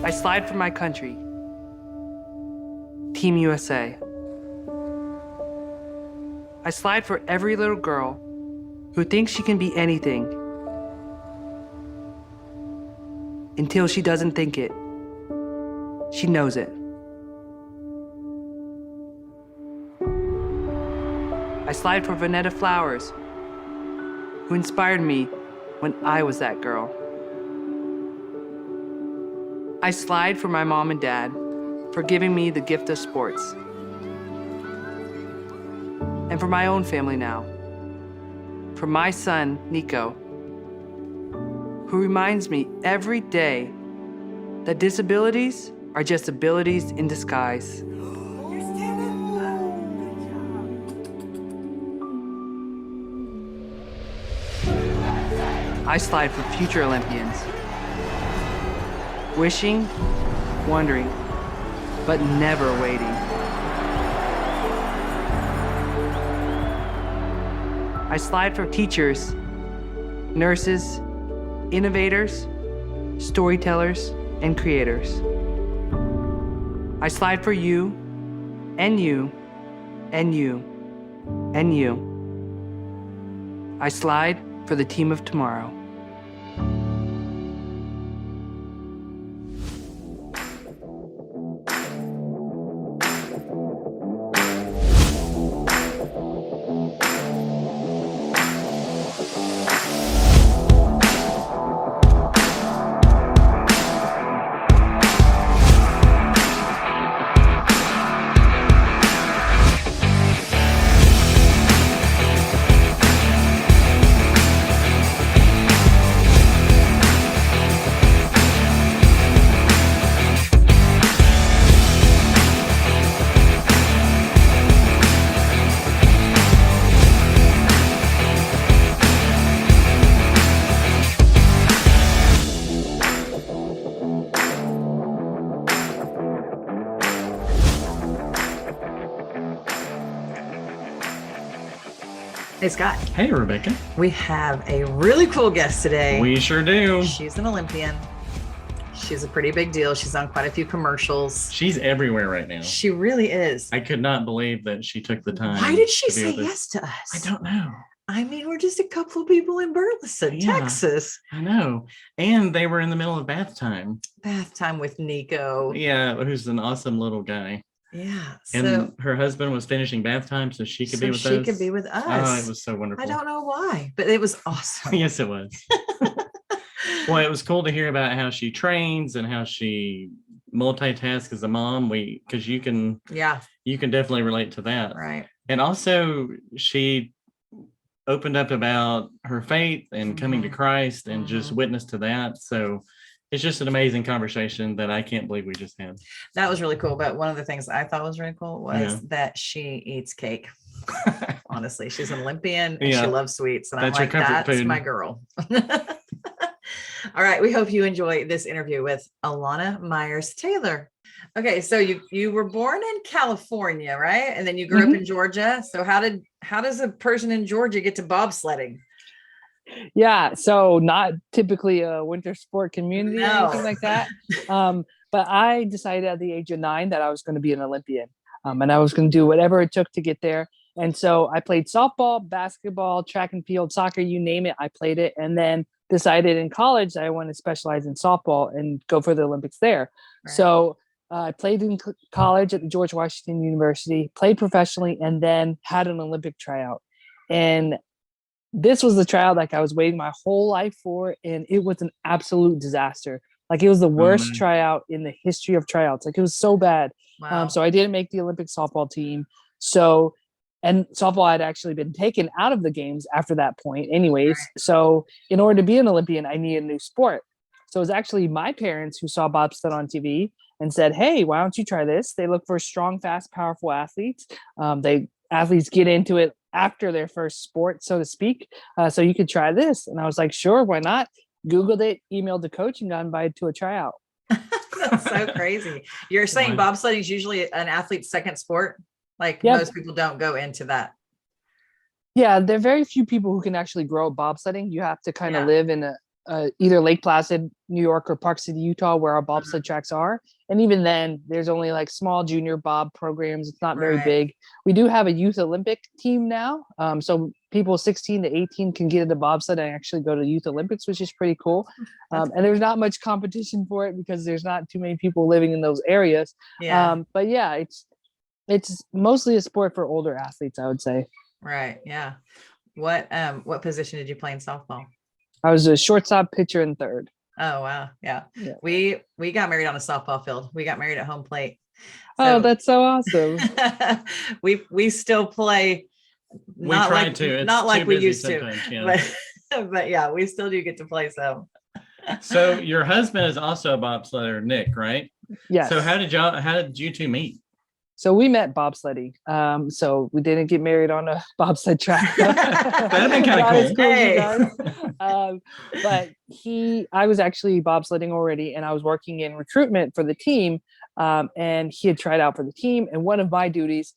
I slide for my country. Team USA. I slide for every little girl who thinks she can be anything until she doesn't think it. She knows it. I slide for Vanetta Flowers, who inspired me when I was that girl. I slide for my mom and dad for giving me the gift of sports. And for my own family now, for my son, Nico, who reminds me every day that disabilities are just abilities in disguise. I slide for future Olympians, wishing, wondering, but never waiting. I slide for teachers, nurses, innovators, storytellers, and creators. I slide for you, and you, and you, and you. I slide for the team of tomorrow. Hey, Scott. Hey, Rebecca. We have a really cool guest today. We sure do. She's an Olympian. She's a pretty big deal. She's on quite a few commercials. She's everywhere right now. She really is. I could not believe that she took the time. Why did she say yes to us? I don't know. I mean, we're just a couple of people in Burleson, Texas. I know. And they were in the middle of bath time. Bath time with Nico. Yeah, who's an awesome little guy. Yeah. And her husband was finishing bath time so she could be with us. She could be with us. Oh, it was so wonderful. I don't know why, but it was awesome. Yes, it was. Well, it was cool to hear about how she trains and how she multitasks as a mom. Because you can definitely relate to that. Right. And also she opened up about her faith and coming to Christ and just witnessed to that. So it's just an amazing conversation that I can't believe we just had. That was really cool. But one of the things I thought was really cool was that she eats cake. Honestly, she's an Olympian and she loves sweets. And that's I'm like, that's food. My girl. All right. We hope you enjoy this interview with ELANA Meyers Taylor. Okay. So you were born in California, right? And then you grew up in Georgia. So how does a person in Georgia get to bobsledding? Yeah, so not typically a winter sport community or anything like that. But I decided at the age of 9 that I was going to be an Olympian, and I was going to do whatever it took to get there. And so I played softball, basketball, track and field, soccer, you name it, I played it. And then decided in college that I want to specialize in softball and go for the Olympics there. Right. So I played in college at the George Washington University, played professionally, and then had an Olympic tryout. And this was the tryout like I was waiting my whole life for, and it was an absolute disaster. Like it was the worst tryout in the history of tryouts. Like it was so bad. Wow. So I didn't make the Olympic softball team. And softball had actually been taken out of the games after that point anyways. Right. So in order to be an Olympian, I needed a new sport. So it was actually my parents who saw bobsled on TV and said, hey, why don't you try this? They look for strong, fast, powerful athletes. Athletes get into it after their first sport, so to speak. So you could try this. And I was like, sure, why not? Googled it, emailed the coach, and got invited to a tryout. That's so crazy. You're saying Wow. bobsledding is usually an athlete's second sport? Like Yep. most people don't go into that. Yeah, there are very few people who can actually grow up bobsledding. You have to kind of Yeah. live in either Lake Placid, New York, or Park City, Utah, where our bobsled tracks are. And even then, there's only like small junior bob programs. It's not very Right. big. We do have a youth Olympic team now. So people 16 to 18 can get into bobsled and actually go to youth Olympics, which is pretty cool. And there's not much competition for it because there's not too many people living in those areas. Yeah. But yeah, it's mostly a sport for older athletes, I would say. Right. Yeah. What position did you play in softball? I was a shortstop, pitcher, and third. Oh, wow. Yeah. Yeah. We got married on a softball field. We got married at home plate. Oh, that's so awesome. we still play. Not try like to. It's not like too we busy used to, sometimes, yeah. but yeah, we still do get to play. So So your husband is also a bobsledder, Nick, right? Yes. So how did you two meet? So we met bobsledding. So we didn't get married on a bobsled track. That'd been kind Not of as cool. as you Hey. guys. But I was actually bobsledding already, and I was working in recruitment for the team. And he had tried out for the team. And one of my duties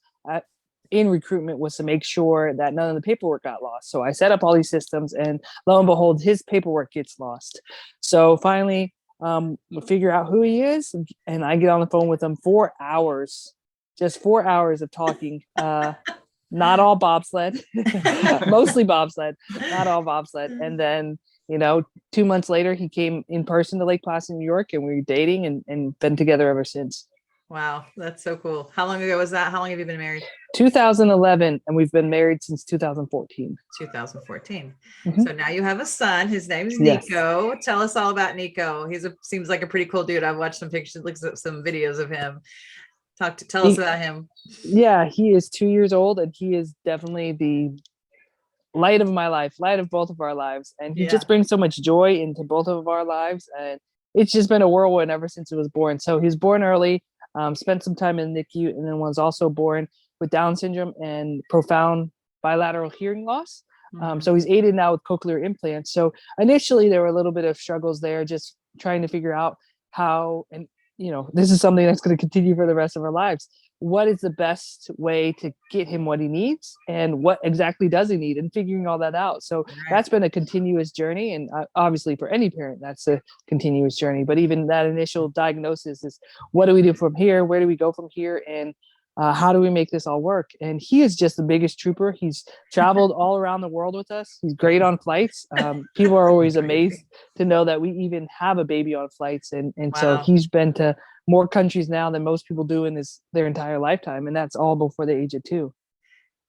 in recruitment was to make sure that none of the paperwork got lost. So I set up all these systems, and lo and behold, his paperwork gets lost. So finally, we figure out who he is, and I get on the phone with him 4 hours. Just 4 hours of talking. Not all bobsled, mostly bobsled, not all bobsled. And then, 2 months later, he came in person to Lake Placid, New York, and we were dating and been together ever since. Wow, that's so cool. How long ago was that? How long have you been married? 2011, and we've been married since 2014. 2014. Mhm. So now you have a son. His name's Yes. Nico. Tell us all about Nico. Seems like a pretty cool dude. I've watched some pictures, looked at some videos of him. Tell us about him. Yeah, he is 2 years old, and he is definitely the light of my life, light of both of our lives. And he just brings so much joy into both of our lives. And it's just been a whirlwind ever since he was born. So he was born early, spent some time in the NICU, and then was also born with Down syndrome and profound bilateral hearing loss. So he's aided now with cochlear implants. So initially there were a little bit of struggles there, just trying to figure out how, and this is something that's going to continue for the rest of our lives. What is the best way to get him what he needs, and what exactly does he need, and figuring all that out. So that's been a continuous journey. And obviously for any parent, that's a continuous journey. But even that initial diagnosis is, what do we do from here? Where do we go from here? And how do we make this all work? And he is just the biggest trooper. He's traveled all around the world with us. He's great on flights. People are always amazed to know that we even have a baby on flights. And so he's been to more countries now than most people do in their entire lifetime. And that's all before the age of 2.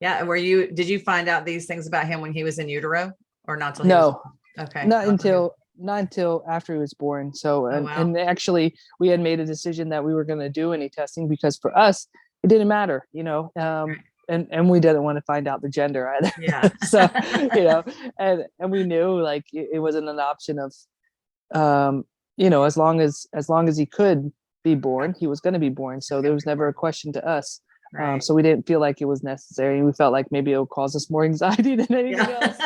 Yeah. Did you find out these things about him when he was in utero, or not till No, okay. not until after he was born. So, and actually we had made a decision that we were going to do any testing, because for us, it didn't matter, and we didn't want to find out the gender either. Yeah. So, and we knew like it wasn't an option of, as long as he could be born, he was going to be born. So there was never a question to us. Right. So we didn't feel like it was necessary. We felt like maybe it would cause us more anxiety than anything else.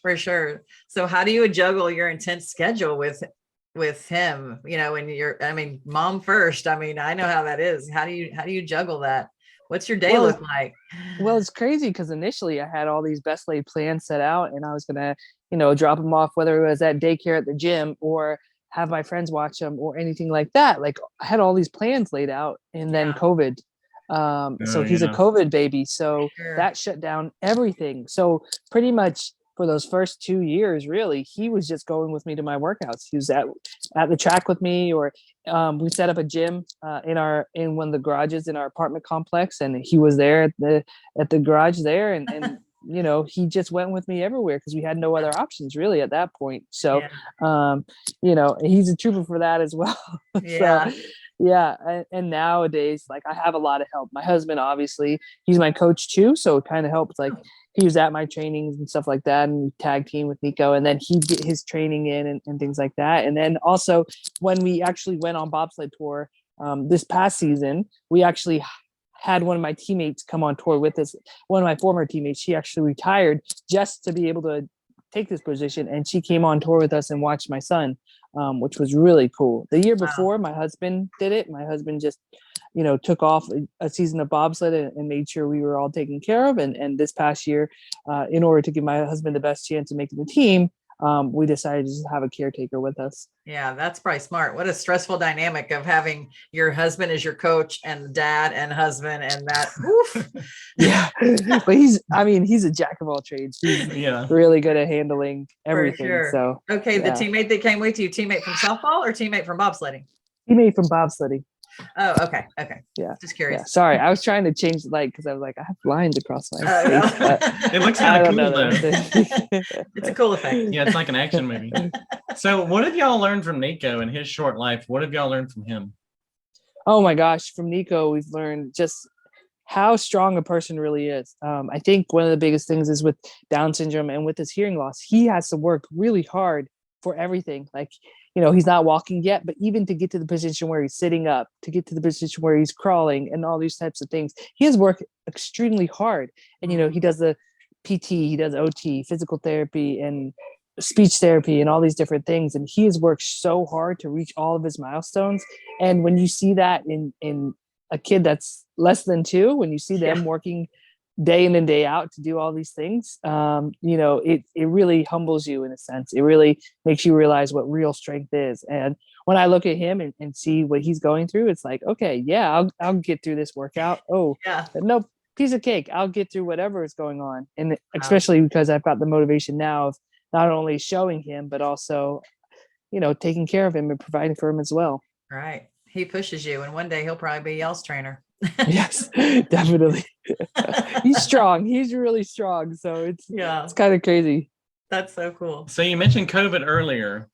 For sure. So how do you juggle your intense schedule with him, when mom first? I know how that is. How do you juggle that? What's your day look like? Well, it's crazy because initially I had all these best laid plans set out, and I was going to, drop him off, whether it was at daycare at the gym or have my friends watch them or anything like that. Like I had all these plans laid out, and then COVID. So he's a COVID baby. So that shut down everything. So pretty much for those first 2 years, really, he was just going with me to my workouts. He was at the track with me, or we set up a gym in one of the garages in our apartment complex, and he was there at the garage there, and he just went with me everywhere because we had no other options really at that point. So he's a trooper for that as well. Yeah. So, yeah. And nowadays, like, I have a lot of help. My husband, obviously, he's my coach too. So it kind of helps. Like, he was at my trainings and stuff like that, and we tag team with Nico, and then he'd get his training in and things like that. And then also when we actually went on bobsled tour this past season, we actually had one of my teammates come on tour with us. One of my former teammates, she actually retired just to be able to take this position, and she came on tour with us and watched my son. which was really cool. The year Wow. before, my husband did it. My husband just, took off a season of bobsled and made sure we were all taken care of. And this past year, in order to give my husband the best chance of making the team, we decided to just have a caretaker with us. Yeah, that's probably smart. What a stressful dynamic of having your husband as your coach and dad and husband and that. Oof. Yeah, but he's a jack of all trades. He's really good at handling everything. Sure. So okay, the teammate that came with you, teammate from softball or teammate from bobsledding? Teammate from bobsledding. Oh, okay. Yeah, just curious. Yeah. Sorry, I was trying to change the light because I was like, I have lines across my face. No. It looks kind of cool though. It's a cool effect. Yeah, it's like an action movie. So what have y'all learned from Nico in his short life? What have y'all learned from him? Oh my gosh, from Nico, we've learned just how strong a person really is. I think one of the biggest things is with Down syndrome and with his hearing loss, he has to work really hard for everything. Like, he's not walking yet, but even to get to the position where he's sitting up, to get to the position where he's crawling and all these types of things, he has worked extremely hard. And, he does the PT, he does OT, physical therapy and speech therapy and all these different things. And he has worked so hard to reach all of his milestones. And when you see that in a kid that's less than 2, when you see them working day in and day out to do all these things, it really humbles you in a sense. It really makes you realize what real strength is. And when I look at him and see what he's going through, it's like, okay, yeah, I'll get through this workout. Oh, yeah, no piece of cake. I'll get through whatever is going on. And especially because I've got the motivation now of not only showing him, but also, taking care of him and providing for him as well. Right. He pushes you, and one day he'll probably be y'all's trainer. Yes, definitely. He's strong. He's really strong. So it's kind of crazy. That's so cool. So you mentioned COVID earlier,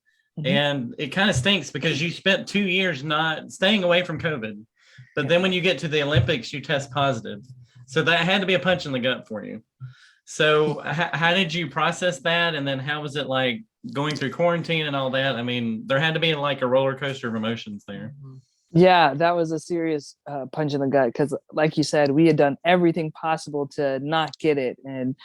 and it kind of stinks because you spent 2 years not staying away from COVID, but then when you get to the Olympics, you test positive. So that had to be a punch in the gut for you. So how did you process that? And then how was it like going through quarantine and all that? I mean, there had to be like a roller coaster of emotions there. Yeah, that was a serious punch in the gut because, like you said, we had done everything possible to not get it, and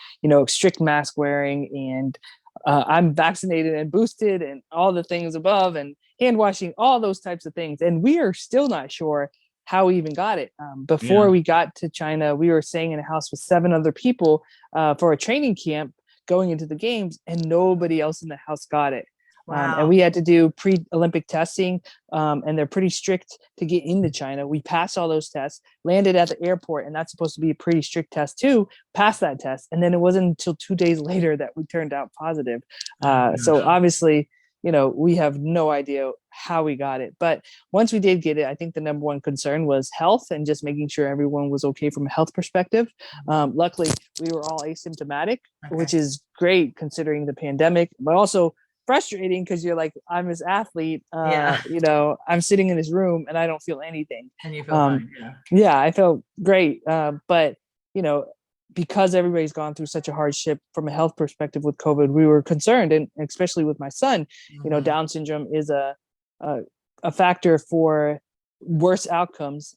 strict mask wearing, and I'm vaccinated and boosted, and all the things above, and hand washing, all those types of things, and we are still not sure how we even got it. Before we got to China, we were staying in a house with 7 other people for a training camp going into the games, and nobody else in the house got it. Wow. And we had to do pre-Olympic testing, and they're pretty strict to get into China. We passed all those tests, landed at the airport, and that's supposed to be a pretty strict test too, passed that test. And then it wasn't until 2 days later that we turned out positive. So obviously, we have no idea how we got it. But once we did get it, I think the number one concern was health and just making sure everyone was okay from a health perspective. Luckily, we were all asymptomatic, which is great considering the pandemic, but also frustrating because you're like, I'm this athlete, I'm sitting in this room and I don't feel anything. And you feel fine. Yeah, I felt great. But, because everybody's gone through such a hardship from a health perspective with COVID, we were concerned. And especially with my son, Down syndrome is a factor for worse outcomes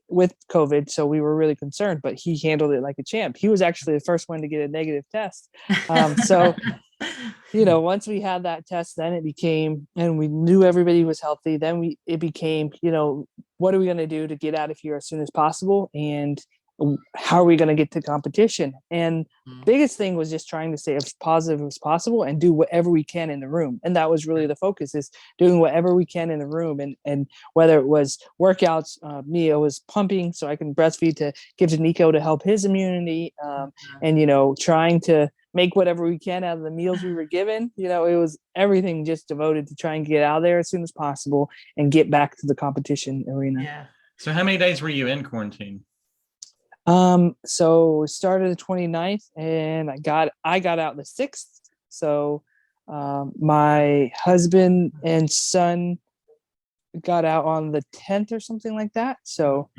with COVID. So we were really concerned, but he handled it like a champ. He was actually the first one to get a negative test. So once we had that test, then it became, and we knew everybody was healthy, then it became, what are we going to do to get out of here as soon as possible? And how are we going to get to competition? And biggest thing was just trying to stay as positive as possible and do whatever we can in the room. And that was really the focus, is doing whatever we can in the room. And whether it was workouts, Mia was pumping so I can breastfeed to give to Nico to help his immunity, and, trying to make whatever we can out of the meals we were given. It was everything just devoted to try and get out there as soon as possible and get back to the competition arena. Yeah. So how many days were you in quarantine? So it started the 29th and I got out the 6th. So, my husband and son got out on the 10th or something like that. So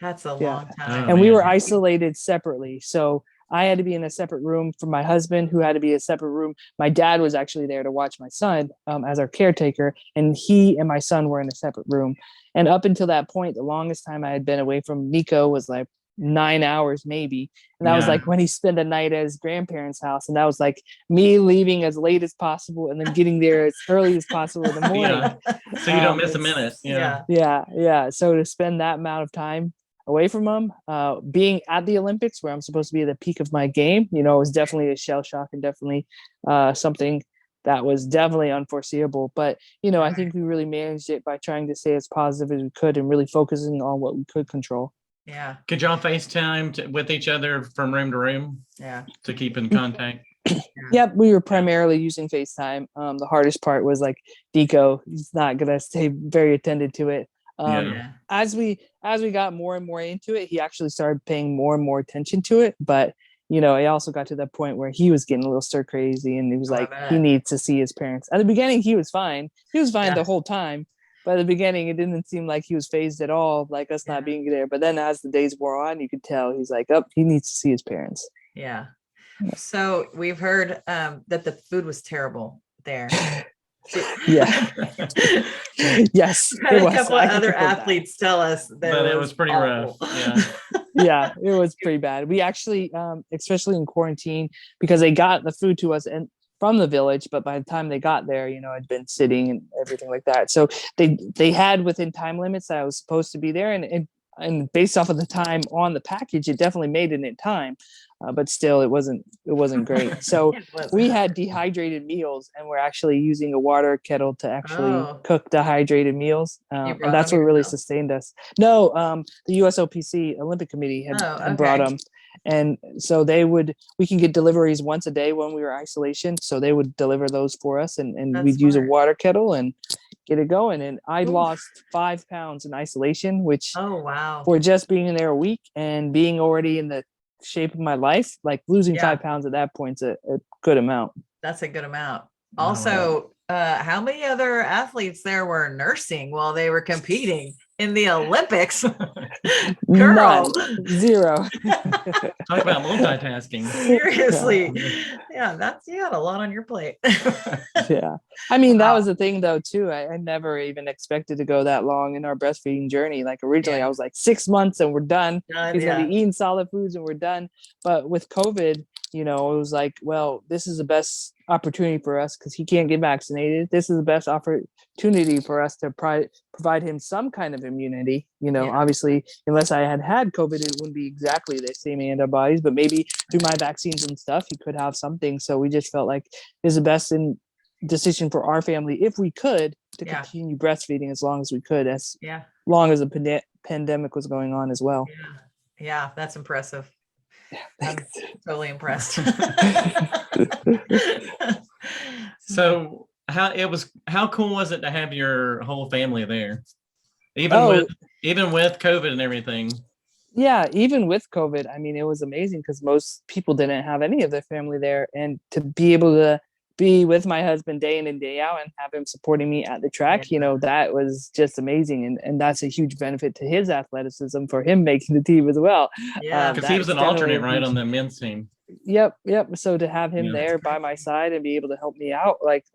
that's a long time. And we were isolated separately. So I had to be in a separate room from my husband, who had to be a separate room. My dad was actually there to watch my son, as our caretaker, and he and my son were in a separate room. And up until that point, the longest time I had been away from Nico was like 9 hours maybe. And that was Yeah. like when he spent a night at his grandparents' house. And that was like me leaving as late as possible and then getting there as early as possible in the morning. Yeah. So you don't miss a it's- minute. Yeah. Yeah. So to spend that amount of time away from him, being at the Olympics where I'm supposed to be at the peak of my game, it was definitely a shell shock and definitely something that was definitely unforeseeable. But, I think we really managed it by trying to stay as positive as we could and really focusing on what we could control. Yeah. Could y'all FaceTime with each other from room to room? Yeah. To keep in contact? Yep, we were primarily using FaceTime. The hardest part was like Nico. He's not gonna stay very attended to it. As we got more and more into it, he actually started paying more and more attention to it. But it also got to that point where he was getting a little stir crazy, and he was like, he needs to see his parents. At the beginning, he was fine. He was fine the whole time. But at the beginning, it didn't seem like he was phased at all, like us not being there. But then as the days wore on, you could tell he's like, he needs to see his parents. Yeah. So we've heard that the food was terrible there. Yeah. Yes. Had a couple of other athletes tell us that it was pretty rough. Yeah. Yeah, it was pretty bad. We actually, especially in quarantine, because they got the food to us and from the village, but by the time they got there, I'd been sitting and everything like that. So they had within time limits that I was supposed to be there, and based off of the time on the package, it definitely made it in time. But still, it wasn't great. So we had dehydrated meals, and we're actually using a water kettle to actually cook dehydrated meals, and that's what really sustained us. No, the USOPC Olympic Committee had brought them, and so we can get deliveries once a day when we were isolation. So they would deliver those for us, and we'd use a water kettle and get it going. And I lost 5 pounds in isolation, which for just being in there a week and being already in the shape of my life, like losing 5 pounds at that point's a good amount. That's a good amount. Also, how many other athletes there were nursing while they were competing in the Olympics? Girl, none. Zero. Talk about multitasking. Seriously. Yeah, you had a lot on your plate. Yeah. I mean, that was the thing though, too. I never even expected to go that long in our breastfeeding journey. Like originally I was like 6 months and we're done. He's gonna be eating solid foods and we're done. But with COVID, it was like, well, this is the best opportunity for us because he can't get vaccinated. This is the best opportunity for us to provide him some kind of immunity. Obviously, unless I had COVID, it wouldn't be exactly the same antibodies, but maybe through my vaccines and stuff, he could have something. So we just felt like it was the best decision for our family, if we could, to continue breastfeeding as long as we could, as long as the pandemic was going on as well. Yeah, that's impressive. I'm totally impressed. So how cool was it to have your whole family there? Even with COVID and everything. Yeah, even with COVID, I mean, it was amazing because most people didn't have any of their family there, and to be able to be with my husband day in and day out and have him supporting me at the track, that was just amazing. And that's a huge benefit to his athleticism for him making the team as well. Yeah, because he was an alternate, right, on the men's team. Yep. So to have him there by my side and be able to help me out, like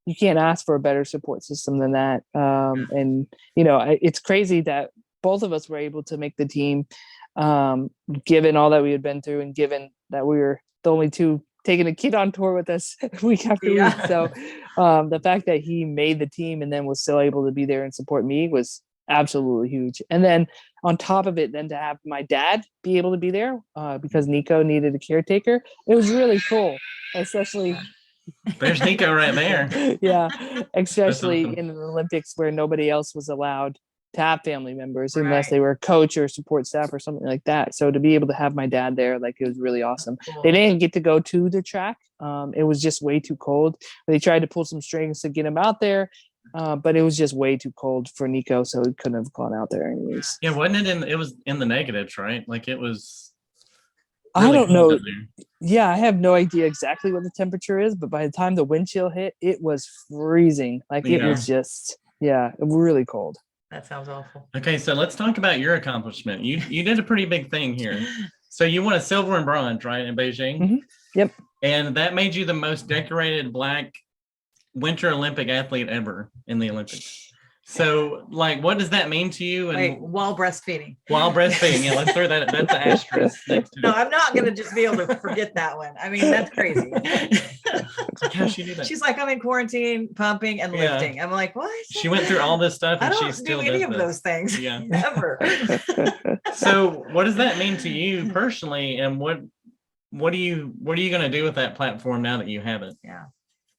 you can't ask for a better support system than that. And, it's crazy that both of us were able to make the team, given all that we had been through and given that we were the only two taking a kid on tour with us week after week. So the fact that he made the team and then was still able to be there and support me was absolutely huge. And then on top of it, then to have my dad be able to be there because Nico needed a caretaker, it was really cool, especially. There's Nico right there. Yeah, especially in the Olympics where nobody else was allowed to have family members unless they were a coach or support staff or something like that. So to be able to have my dad there, like, it was really awesome. Cool. They didn't get to go to the track. It was just way too cold. They tried to pull some strings to get him out there, but it was just way too cold for Nico, so he couldn't have gone out there anyways. Yeah, wasn't it it was in the negatives, right? Like it was really, I don't know. Yeah, I have no idea exactly what the temperature is, but by the time the wind chill hit, it was freezing. Like it was just, really cold. That sounds awful. Okay, so let's talk about your accomplishment. You did a pretty big thing here. So you won a silver and bronze, right, in Beijing? Mm-hmm. Yep. And that made you the most decorated Black Winter Olympic athlete ever in the Olympics. So, like, what does that mean to you? And Wait, while breastfeeding. while breastfeeding, yeah, let's throw that. That's an asterisk next to No, it. I'm not going to just be able to forget that one. I mean, that's crazy. How she do that? She's like, I'm in quarantine, pumping and Yeah. lifting. I'm like, what? She went through all this stuff, I and don't she still do any does of this. those things. Yeah. Ever. So, what does that mean to you personally, and what are you going to do with that platform now that you have it? Yeah.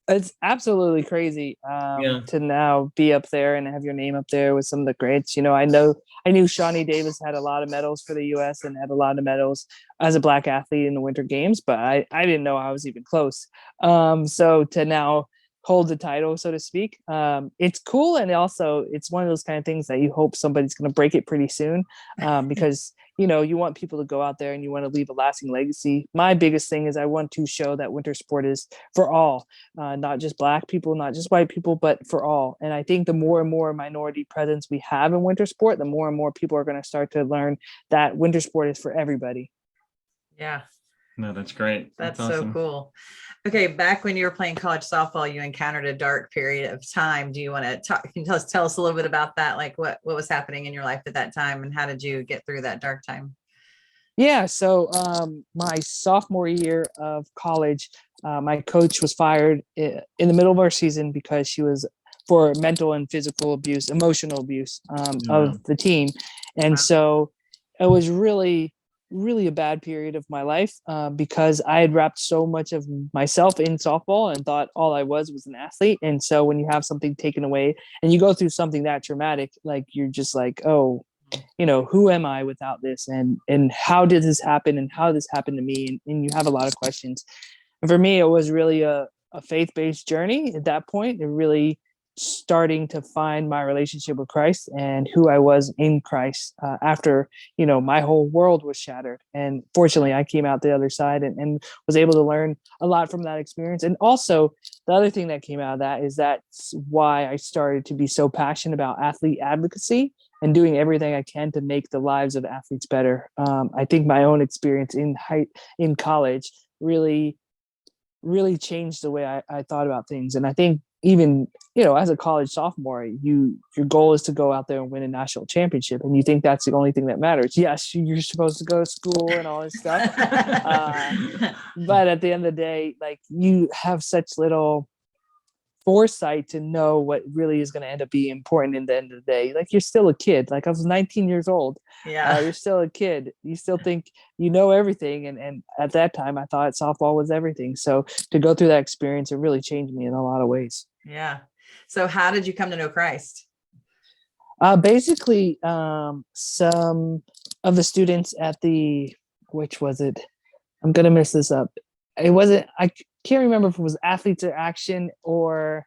It's absolutely crazy Yeah. to now be up there and have your name up there with some of the greats. You know, I knew Shawnee Davis had a lot of medals for the U.S. and had a lot of medals as a Black athlete in the Winter Games, but I didn't know I was even close. So to now hold the title, so to speak, it's cool, and also it's one of those kind of things that you hope somebody's going to break it pretty soon, because you know, you want people to go out there and you want to leave a lasting legacy. My biggest thing is I want to show that winter sport is for all, not just Black people, not just white people, but for all. And I think the more and more minority presence we have in winter sport, the more and more people are going to start to learn that winter sport is for everybody. Yeah. No, that's great. That's awesome. so cool. Okay, back when you were playing college softball, you encountered a dark period of time. Do you want to talk? Can you tell us a little bit about that? Like what was happening in your life at that time, and how did you get through that dark time? Yeah, so my sophomore year of college, my coach was fired in the middle of our season because she was for mental and physical abuse, emotional abuse of the team, and so it was really a bad period of my life because I had wrapped so much of myself in softball and thought all I was an athlete. And so when you have something taken away and you go through something that traumatic, like you're just like, oh, you know, who am I without this? And how did this happen? And how this happened to me? And you have a lot of questions. And for me, it was really a faith-based journey at that point. It really starting to find my relationship with Christ and who I was in Christ after, you know, my whole world was shattered. And fortunately, I came out the other side and was able to learn a lot from that experience. And also, the other thing that came out of that is that's why I started to be so passionate about athlete advocacy and doing everything I can to make the lives of athletes better. I think my own experience in college really changed the way I thought about things. And I think even, you know, as a college sophomore, your goal is to go out there and win a national championship. And you think that's the only thing that matters. Yes, you're supposed to go to school and all this stuff. But at the end of the day, like you have such little foresight to know what really is going to end up being important in the end of the day. Like you're still a kid. Like I was 19 years old. Yeah. You're still a kid. You still think you know everything. And at that time I thought softball was everything. So to go through that experience, it really changed me in a lot of ways. Yeah. So how did you come to know Christ? Basically, some of the students at which was it? I'm going to mess this up. I can't remember if it was Athletes in Action or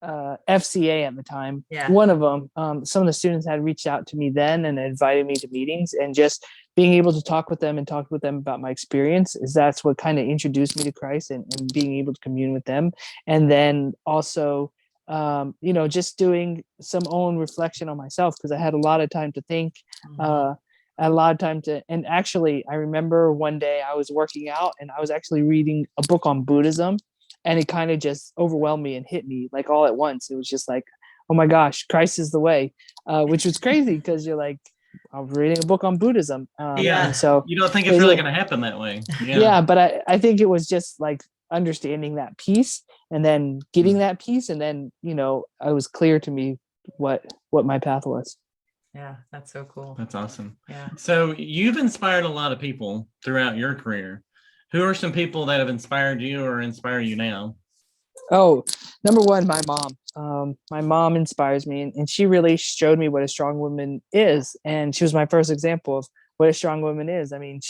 FCA at the time. Yeah. One of them, some of the students had reached out to me then and invited me to meetings, and just being able to talk with them about my experience that's what kind of introduced me to Christ and being able to commune with them. And then also, you know, just doing some own reflection on myself because I had a lot of time to think, a lot of time to, and actually I remember one day I was working out and I was actually reading a book on Buddhism, and it kind of just overwhelmed me and hit me like all at once. It was just like, oh my gosh, Christ is the way, which was crazy because you're like, I'm reading a book on Buddhism. Yeah. And so you don't think it's really going to happen that way. Yeah. But I think it was just like understanding that piece and then getting that piece. And then, you know, it was clear to me what my path was. Yeah, that's so cool. That's awesome. Yeah. So you've inspired a lot of people throughout your career. Who are some people that have inspired you or inspire you now? Oh, number one, my mom. My mom inspires me, and she really showed me what a strong woman is. And she was my first example of what a strong woman is. I mean,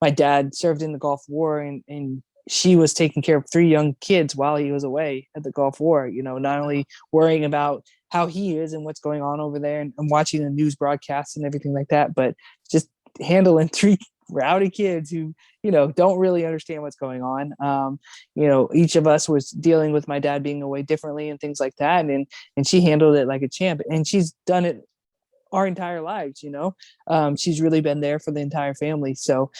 my dad served in the Gulf War, and she was taking care of 3 young kids while he was away at the Gulf War, you know, not only worrying about how he is and what's going on over there and watching the news broadcasts and everything like that, but just handling 3 rowdy kids who, you know, don't really understand what's going on. You know, each of us was dealing with my dad being away differently and things like that. And she handled it like a champ, and she's done it our entire lives, you know. She's really been there for the entire family. So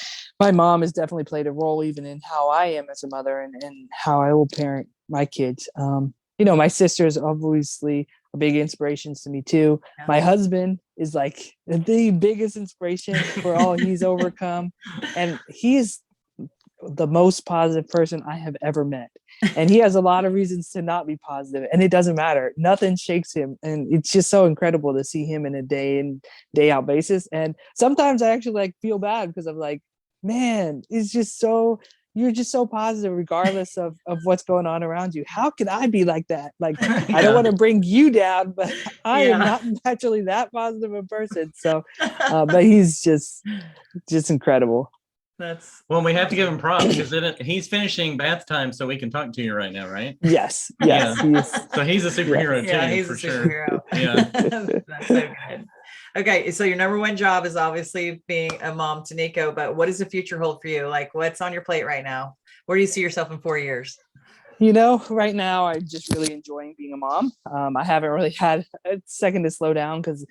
my mom has definitely played a role even in how I am as a mother and how I will parent my kids. You know, my sisters obviously are big inspirations to me too. Yeah. My husband is like the biggest inspiration for all he's overcome. And he is the most positive person I have ever met. And he has a lot of reasons to not be positive, and it doesn't matter. Nothing shakes him. And it's just so incredible to see him in a day in, day out basis. And sometimes I actually like feel bad because I'm like, man, you're just so positive regardless of what's going on around you. How could I be like that? Like, I don't want to bring you down, but I am not naturally that positive a person. So, but he's just incredible. Well, we have to give him props because he's finishing bath time, so we can talk to you right now, right? Yes. Yeah. So he's a superhero too. Yeah, he's for a superhero. Sure. Yeah. That's so good. Okay, so your number one job is obviously being a mom to Nico, but what does the future hold for you? Like, what's on your plate right now? Where do you see yourself in 4 years? Right now I'm just really enjoying being a mom. I haven't really had a second to slow down because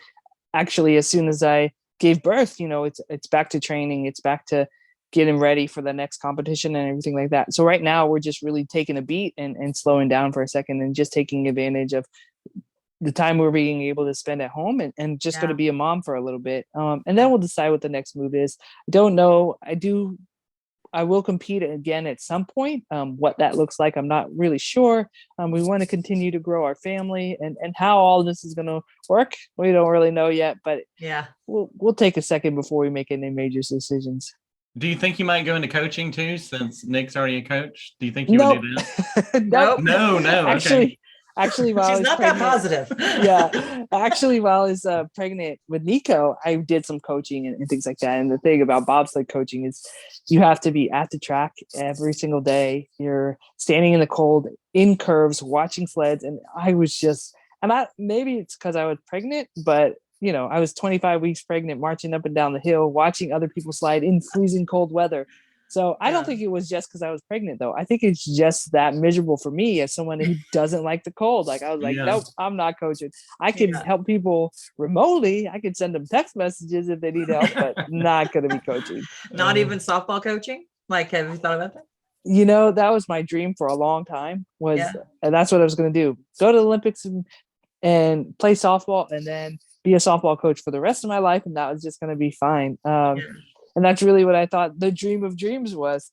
actually as soon as I gave birth, it's back to training. It's back to getting ready for the next competition and everything like that. So right now we're just really taking a beat and slowing down for a second and just taking advantage of the time we're being able to spend at home and just going to be a mom for a little bit. And then we'll decide what the next move is. I don't know. I will compete again at some point. What that looks like, I'm not really sure. We want to continue to grow our family and how all this is going to work. We don't really know yet, but we'll take a second before we make any major decisions. Do you think you might go into coaching too, since Nick's already a coach? Do you think you would do that? Nope. No. Actually, while she's I was not pregnant, that positive. Yeah, actually, while I was pregnant with Nico, I did some coaching and things like that. And the thing about bobsled coaching is you have to be at the track every single day. You're standing in the cold, in curves, watching sleds, and I was just, maybe it's because I was pregnant, but I was 25 weeks pregnant, marching up and down the hill, watching other people slide in freezing cold weather. So I don't think it was just because I was pregnant, though. I think it's just that miserable for me as someone who doesn't like the cold. Like, I was like, nope, I'm not coaching. I can help people remotely. I can send them text messages if they need help, but not going to be coaching. Not even softball coaching? Like, have you thought about that? That was my dream for a long time, and that's what I was going to do. Go to the Olympics and play softball and then be a softball coach for the rest of my life. And that was just going to be fine. And that's really what I thought the dream of dreams was.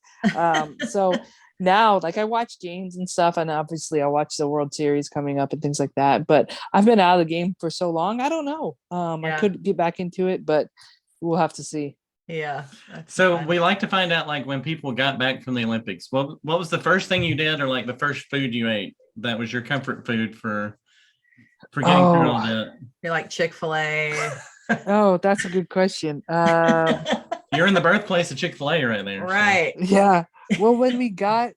So now, like, I watch games and stuff, and obviously I watch the World Series coming up and things like that, but I've been out of the game for so long. I don't know. I could get back into it, but we'll have to see. Yeah. So we like to find out, like, when people got back from the Olympics, what was the first thing you did, or like the first food you ate that was your comfort food for getting through all that? You're like Chick-fil-A. Oh, that's a good question. You're in the birthplace of Chick-fil-A right there. Right. So. Yeah. Well, when we got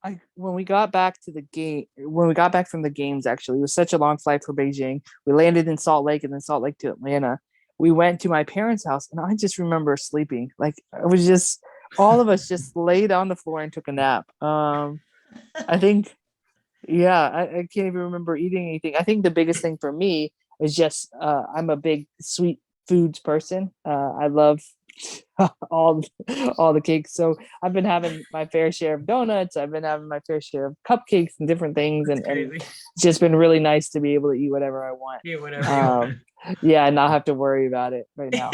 back from the games, actually, it was such a long flight for Beijing. We landed in Salt Lake and then Salt Lake to Atlanta. We went to my parents' house and I just remember sleeping. Like, it was just, all of us just laid on the floor and took a nap. I think, I can't even remember eating anything. I think the biggest thing for me is just, I'm a big sweet foods person. I love all the cakes. So I've been having my fair share of donuts. I've been having my fair share of cupcakes and different things. And it's just been really nice to be able to eat whatever I want. Eat whatever you want. And not have to worry about it right now.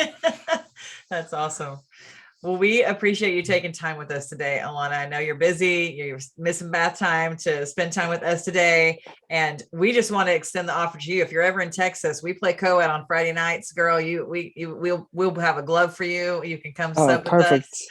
That's awesome. Well, we appreciate you taking time with us today, Ilana. I know you're busy. You're missing bath time to spend time with us today. And we just want to extend the offer to you. If you're ever in Texas, we play co-ed on Friday nights. Girl, we'll have a glove for you. You can come sub with us.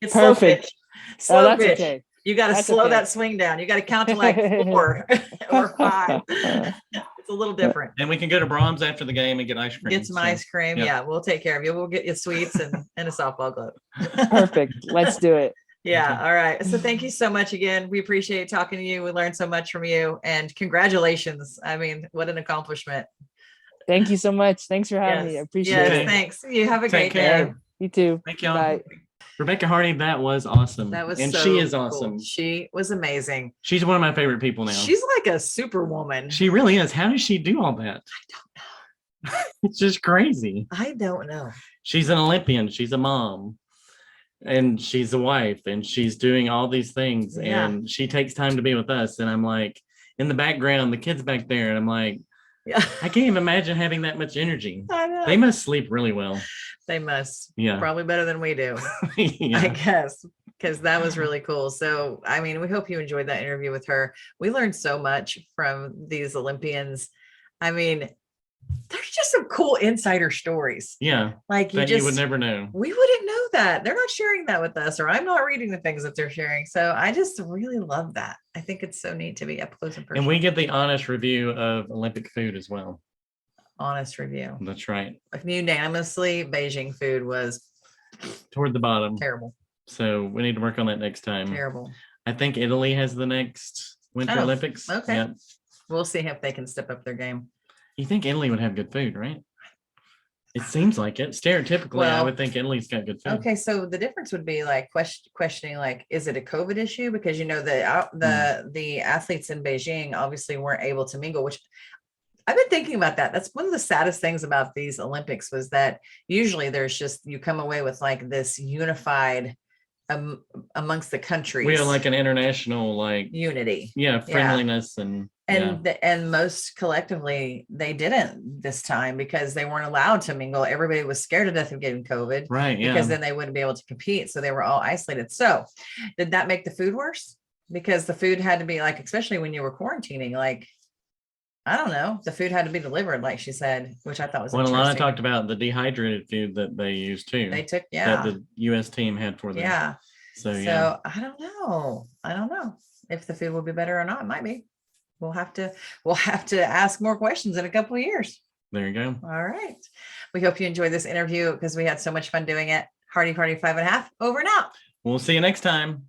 It's perfect. Slow pitch. Okay. You got to slow that swing down. You got to count to like 4 or 5. It's a little different. And we can go to Brahms after the game and get ice cream. Get some ice cream. Yeah, we'll take care of you. We'll get you sweets and a softball glove. Perfect. Let's do it. Yeah. All right. So thank you so much again. We appreciate talking to you. We learned so much from you, and congratulations. I mean, what an accomplishment. Thank you so much. Thanks for having me. I appreciate it. Thanks. You have a great day. You too. Thank you. Bye. Rebecca Hardy, that was awesome. And she is awesome. Cool. She was amazing. She's one of my favorite people now. She's like a superwoman. She really is. How does she do all that? I don't know. It's just crazy. I don't know. She's an Olympian. She's a mom. And she's a wife. And she's doing all these things. Yeah. And she takes time to be with us. And I'm like, in the background, the kids back there, and I'm like, Yeah. I can't even imagine having that much energy. I know. They must sleep really well. They must. Yeah. Probably better than we do, Yeah. I guess, because that was really cool. So, I mean, we hope you enjoyed that interview with her. We learned so much from these Olympians. I mean, there's just some cool insider stories. Yeah. Like That you would never know. we wouldn't know that. They're not sharing that with us, or I'm not reading the things that they're sharing. So I just really love that. I think it's so neat to be up close and personal. And we get the honest review of Olympic food as well. Honest review. That's right. Unanimously, Beijing food was Toward the bottom. terrible. So we need to work on that next time. Terrible. I think Italy has the next Winter Olympics. Okay. Yeah. We'll see if they can step up their game. You think Italy would have good food, right? It seems like it. Stereotypically, I Well, would think Italy's got good food. Okay, so the difference would be like questioning, like, is it a COVID issue? Because the athletes in Beijing obviously weren't able to mingle, which I've been thinking about that. That's one of the saddest things about these Olympics was that usually there's just, you come away with like this unified amongst the countries. We are like an international, like, unity. yeah, friendliness and And most collectively, they didn't this time because they weren't allowed to mingle. Everybody was scared to death of getting COVID. right. Yeah. Because then they wouldn't be able to compete. So they were all isolated. So did that make the food worse? Because the food had to be like, especially when you were quarantining, like, I don't know, the food had to be delivered, like she said, which I thought was Well, interesting. Alana talked about the dehydrated food that they used too. They took, That the U.S. team had for them. yeah. So yeah. So I don't know if the food will be better or not. It might be. We'll have to ask more questions in a couple of years. There you go. All right. We hope you enjoyed this interview because we had so much fun doing it. Hardy 5.5 over and out. We'll see you next time.